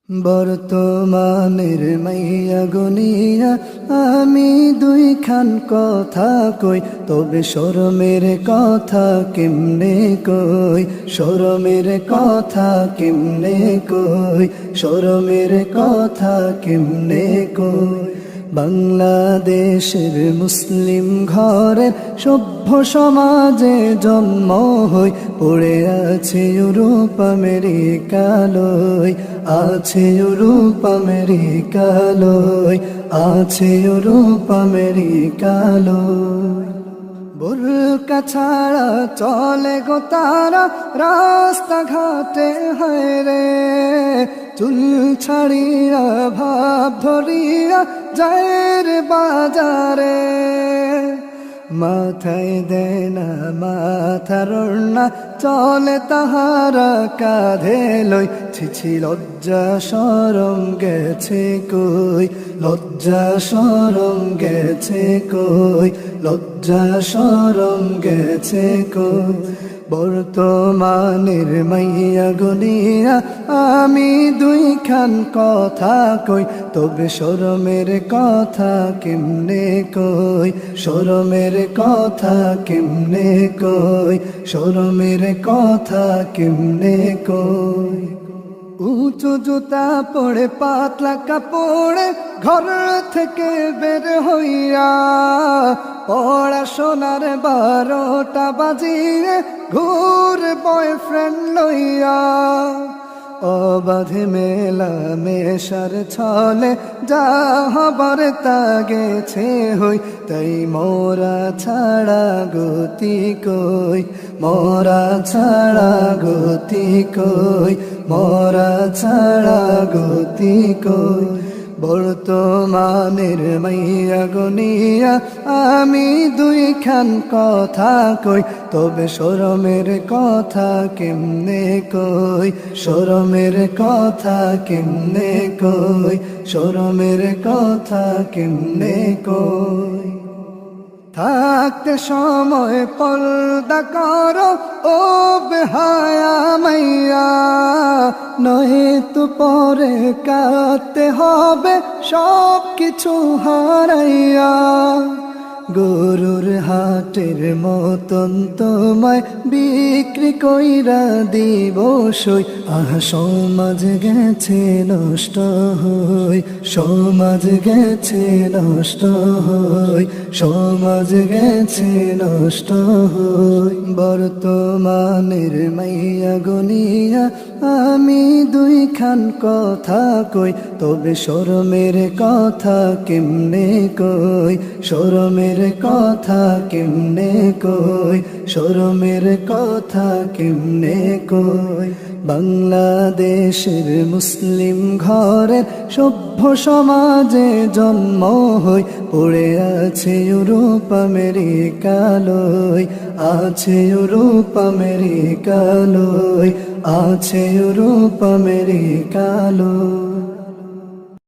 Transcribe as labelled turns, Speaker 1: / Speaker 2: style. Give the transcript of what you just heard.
Speaker 1: বর্তমানের মাইয়া গনিয়া আমি দুইখান কথা কই, তবে শরমের কথা কেমনে কই, শরমের কথা কেমনে কই, শরমের কথা কেমনে কই। বাংলাদেশের মুসলিম ঘরের সভ্য সমাজে জন্ম হই, পড়ে আছে ইউরোপ আমেরিকালয়, আছে ইউরোপ আমেরিকালয়, আছে ইউরোপ আমেরিকালয়। বোরকা ছাড়া চলে গো তারা রাস্তাঘাটে, হায় রে চুল ছাড়িয়া ভাব ধরিয়া যায় রে বাজারে। মাথায় দেয় না মাথার ওড়না, চলে তাহারা কাঁধে লই, ছিছি লজ্জা শরম গেছে কই, লজ্জা শরম গেছে কই, লজ্জা শরম গেছে কই। বর্তমানের মাইয়া গনিয়া আমি দুইখান কথা কই, তবে শরমের কথা কেমনে কই, শরমের কথা কেমনে কই, শরমের কথা কেমনে কই। উঁচু জুতা পড়ে পাতলা কাপড়ে ঘর থেকে বের হইয়া, পড়াশোনার 12টা বাজিয়ে ঘুর বয়ফ্রেন্ড লইয়া। অবাধে মেলা মেশার ছলে যা হবার তা গেছে হই, তাই মোরা ছাড়া গতি কই, মোরা ছাড়া গতি কই, মোরা ছাড়া গতি কই। বর্তমানের মাইয়া গনিয়া আমি দুইখান কথা কই, তবে শরমের কথা কেমনে কই, শরমের কথা কেমনে কই, শরমের কথা কেমনে কই। থাকতে সময় পর্দা করো ও বেহায়া মাইয়া, নহে তো পরে কাটতে হবে সব কিছু হারাইয়া। গরুর হাটের মতন তোমায় বিক্রি কইরা দিব সই, আহা সমাজ গেছে নষ্ট হই, সমাজ গেছে নষ্ট হই, সমাজ গেছে নষ্ট হই। বর্তমানের মাইয়া গনিয়া আমি দুইখান কথা কই, তবে শরমের কথা কেমনে কই, শরমের কথা কেমনে কই, শরমের কথা কেমনে কই। বাংলাদেশের মুসলিম ঘরের সভ্য সমাজে জন্ম হই, পড়ে আছে ইউরোপ আমেরিকালয়, আছে ইউরোপ আমেরিকালয়, আছে ইউরোপ আমেরিকালয়।